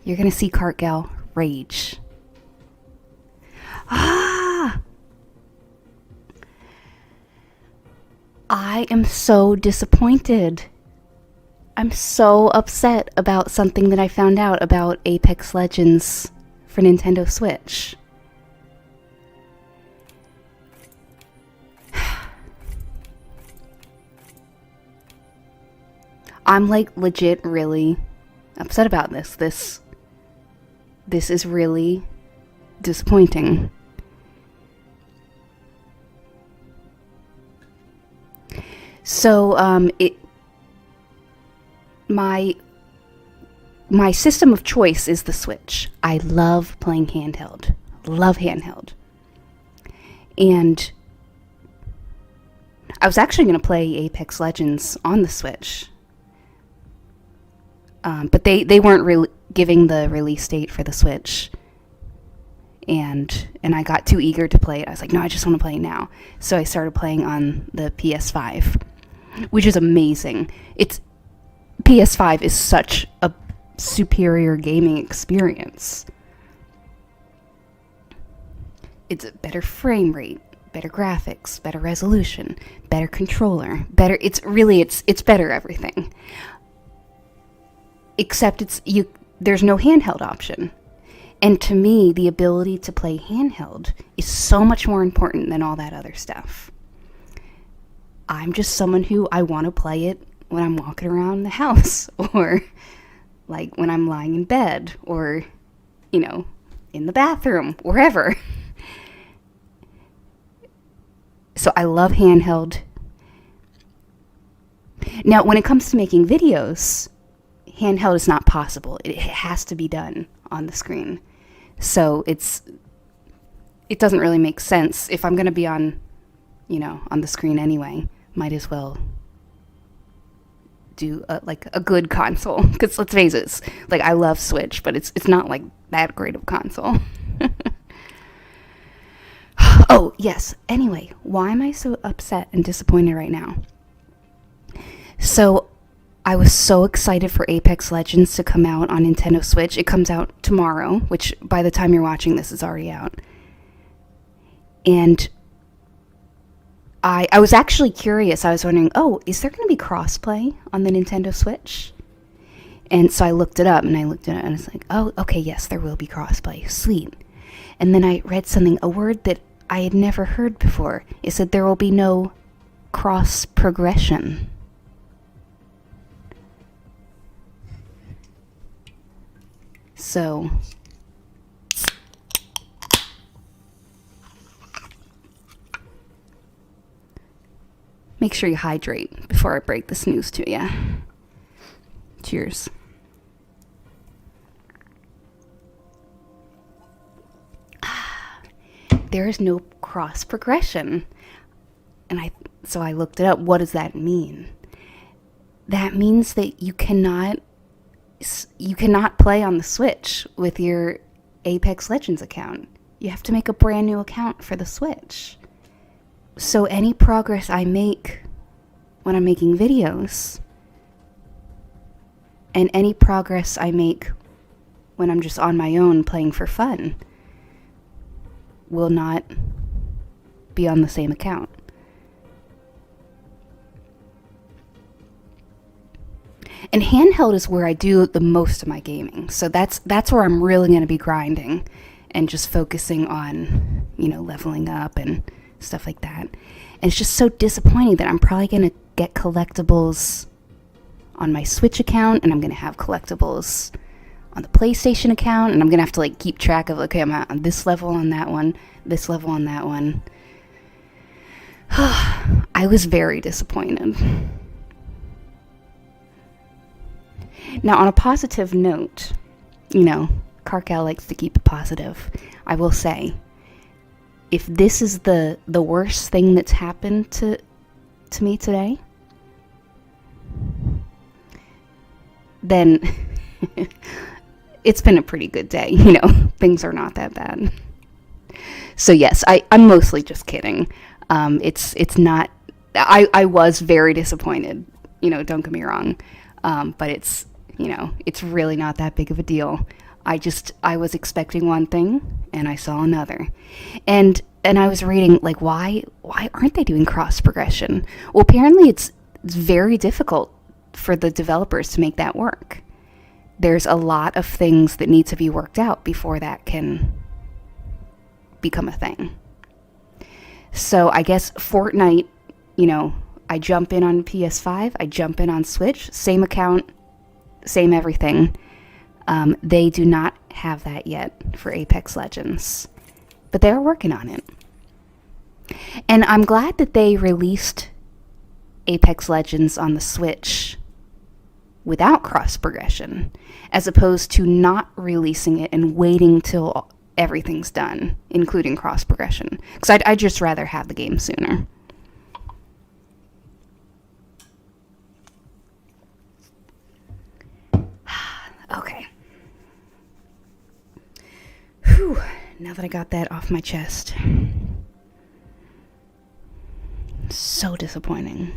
You're going to see Kartgal rage. Ah! I am so disappointed. I'm so upset about something that I found out about Apex Legends for Nintendo Switch. I'm like legit really upset about this. This is really disappointing. So my system of choice is the Switch. I love playing handheld. Love handheld. And I was actually going to play Apex Legends on the Switch. But they weren't really giving the release date for the Switch. And I got too eager to play it. I was like, no, I just want to play it now. So I started playing on the PS5, which is amazing. PS5 is such a superior gaming experience. It's a better frame rate, better graphics, better resolution, better controller, better. It's better everything. Except there's no handheld option. And to me, the ability to play handheld is so much more important than all that other stuff. I'm just someone who I want to play it when I'm walking around the house, or like when I'm lying in bed, or, in the bathroom, wherever. So I love handheld. Now, when it comes to making videos, handheld is not possible. It has to be done on the screen. So it doesn't really make sense. If I'm going to be on the screen anyway, might as well do a good console. Because let's face it, I love Switch, but it's not like that great of a console. Oh, yes. Anyway, why am I so upset and disappointed right now? So I was so excited for Apex Legends to come out on Nintendo Switch. It comes out tomorrow, which by the time you're watching this is already out. And I was actually curious. I was wondering, is there going to be crossplay on the Nintendo Switch? And so I looked it up, and I was like, oh, okay, yes, there will be crossplay. Sweet. And then I read a word that I had never heard before. It said there will be no cross progression. So make sure you hydrate before I break this news to you. Cheers. There is no cross progression. And so I looked it up. What does that mean? That means that you cannot play on the Switch with your Apex Legends account. You have to make a brand new account for the Switch. So any progress I make when I'm making videos, and any progress I make when I'm just on my own playing for fun, will not be on the same account. And handheld is where I do the most of my gaming. So that's where I'm really going to be grinding and just focusing on, leveling up and stuff like that. And it's just so disappointing that I'm probably going to get collectibles on my Switch account, and I'm going to have collectibles on the PlayStation account, and I'm going to have to keep track of, okay, I'm on this level on that one, this level on that one. I was very disappointed. Now, on a positive note, Kartgal likes to keep it positive. I will say, if this is the worst thing that's happened to me today, then it's been a pretty good day. Things are not that bad. So yes, I'm mostly just kidding. It's not. I was very disappointed. Don't get me wrong. But it's really not that big of a deal. I was expecting one thing and I saw another. And I was reading, like, why aren't they doing cross progression? Well, apparently it's very difficult for the developers to make that work. There's a lot of things that need to be worked out before that can become a thing. So I guess Fortnite, I jump in on PS5, I jump in on Switch, same account, same everything. They do not have that yet for Apex Legends, but they're working on it. And I'm glad that they released Apex Legends on the Switch without cross progression, as opposed to not releasing it and waiting till everything's done, including cross progression. Because I'd just rather have the game sooner. Okay. Whew. Now that I got that off my chest. So disappointing.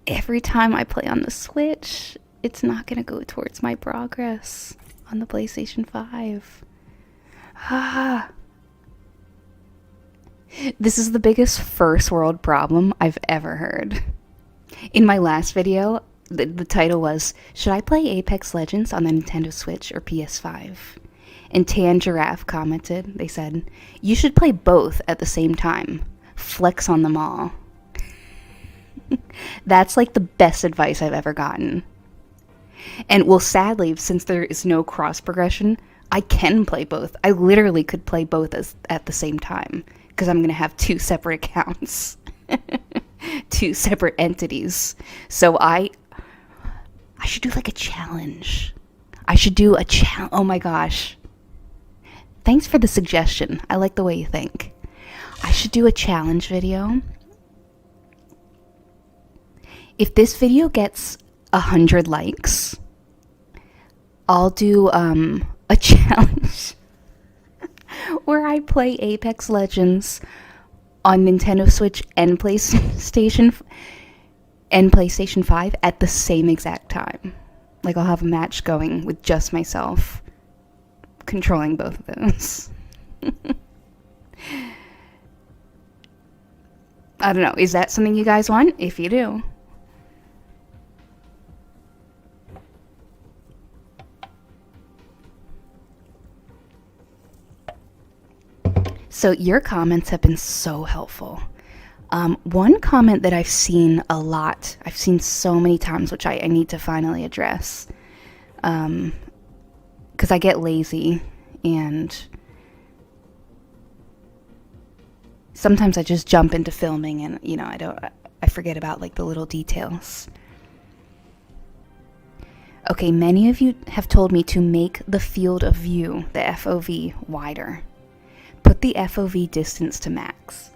Every time I play on the Switch, it's not going to go towards my progress on the PlayStation 5. This is the biggest first world problem I've ever heard. In my last video, the title was, should I play Apex Legends on the Nintendo Switch or PS5? And Tan Giraffe commented, they said, you should play both at the same time. Flex on them all. That's like the best advice I've ever gotten. And well, sadly, since there is no cross progression, I can play both. I literally could play both at the same time because I'm going to have two separate accounts. Two separate entities. So I should do like a challenge. I should do a challenge. Oh my gosh. Thanks for the suggestion. I like the way you think. I should do a challenge video. If this video gets 100 likes, I'll do a challenge where I play Apex Legends on Nintendo Switch and PlayStation 5 at the same exact time. Like, I'll have a match going with just myself controlling both of those. I don't know. Is that something you guys want? If you do. So your comments have been so helpful. One comment that I've seen a lot, I've seen so many times, which I need to finally address, because I get lazy and sometimes I just jump into filming and, I forget about like the little details. Okay, many of you have told me to make the field of view, the FOV, wider. Put the FOV distance to max.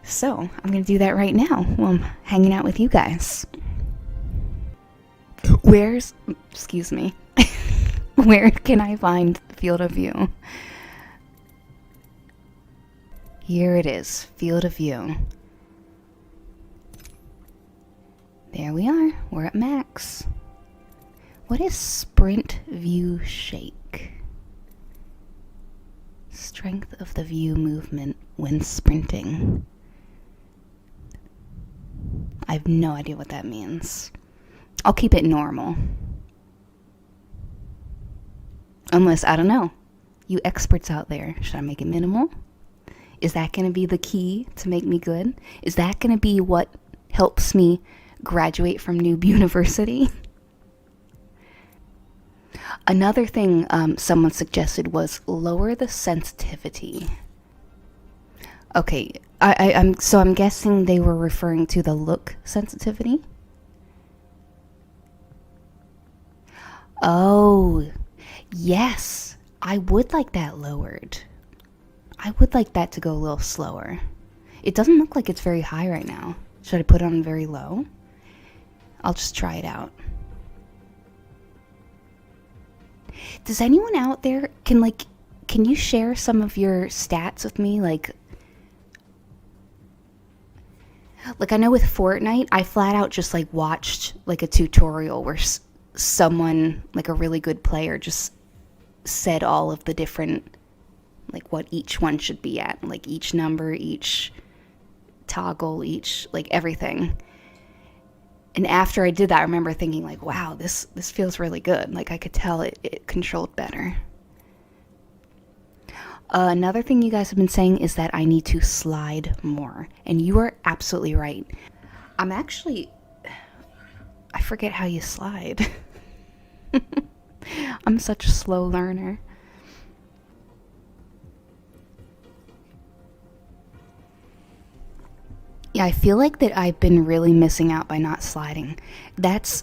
So, I'm going to do that right now while I'm hanging out with you guys. Excuse me. Where can I find the field of view? Here it is, field of view. There we are, we're at max. What is sprint view shake? Strength of the view movement when sprinting. I have no idea what that means. I'll keep it normal. Unless, I don't know. You experts out there, should I make it minimal? Is that going to be the key to make me good? Is that going to be what helps me graduate from Noob University? Another thing someone suggested was lower the sensitivity. Okay, I'm guessing they were referring to the look sensitivity. Oh, yes, I would like that lowered. I would like that to go a little slower. It doesn't look like it's very high right now. Should I put it on very low? I'll just try it out. Does anyone out there can you share some of your stats with me? Like, Like, I know with Fortnite, I flat out just like watched like a tutorial where someone, like a really good player, just said all of the different, like what each one should be at, like each number, each toggle, each, like everything. And after I did that, I remember thinking like, wow, this feels really good. Like I could tell it controlled better. Another thing you guys have been saying is that I need to slide more. And you are absolutely right. I forget how you slide. I'm such a slow learner. Yeah, I feel like that I've been really missing out by not sliding. It's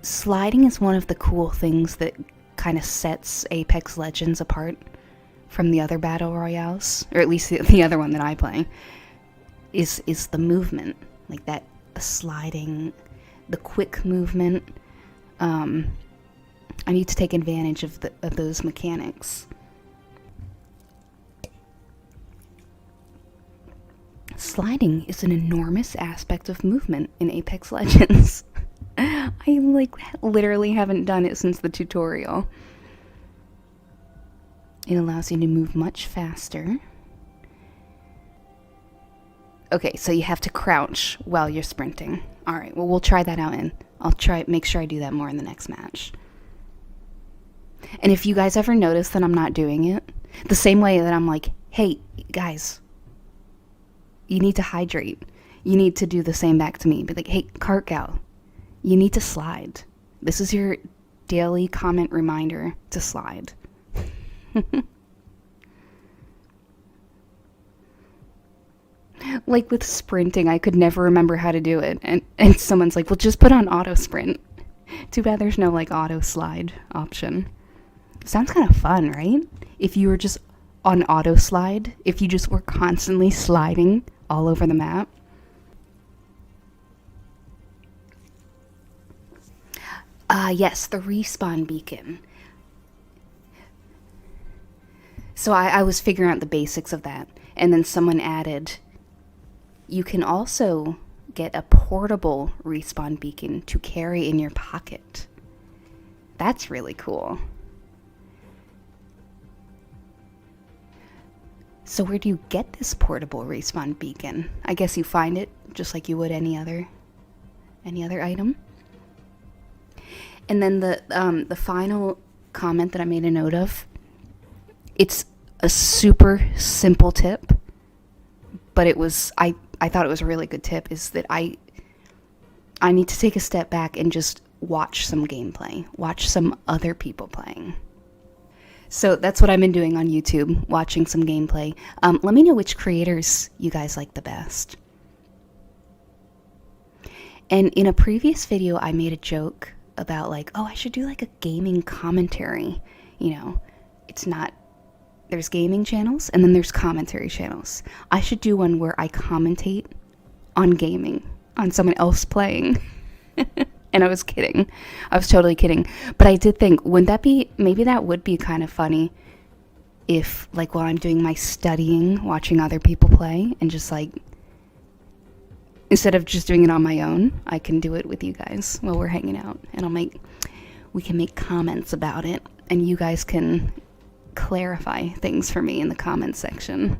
sliding is one of the cool things that kind of sets Apex Legends apart from the other battle royales, or at least the other one that I play, is the movement, like that, the sliding, the quick movement. I need to take advantage of those mechanics. Sliding is an enormous aspect of movement in Apex Legends. I like literally haven't done it since the tutorial. It allows you to move much faster. Okay, so you have to crouch while you're sprinting. Alright, well we'll try that out and I'll make sure I do that more in the next match. And if you guys ever notice that I'm not doing it, the same way that I'm like, hey guys, you need to hydrate. You need to do the same back to me. Be like, hey, Kartgal, you need to slide. This is your daily comment reminder to slide. Like with sprinting, I could never remember how to do it. And someone's like, well, just put on auto sprint. Too bad there's no like auto slide option. Sounds kind of fun, right? If you were just on auto slide, if you just were constantly sliding all over the map. Yes, the respawn beacon. So I was figuring out the basics of that, and then someone added, you can also get a portable respawn beacon to carry in your pocket. That's really cool. So where do you get this portable respawn beacon? I guess you find it just like you would any other item. And then the final comment that I made a note of, it's a super simple tip, but I thought it was a really good tip, is that I need to take a step back and just watch some gameplay, watch some other people playing. So that's what I've been doing on YouTube, watching some gameplay. Let me know which creators you guys like the best. And in a previous video, I made a joke about like, oh, I should do like a gaming commentary. You know, there's gaming channels and then there's commentary channels. I should do one where I commentate on gaming, on someone else playing. And I was kidding. I was totally kidding. But I did think, maybe that would be kind of funny if, like, while I'm doing my studying, watching other people play, and just, like, instead of just doing it on my own, I can do it with you guys while we're hanging out. And we can make comments about it, and you guys can clarify things for me in the comments section.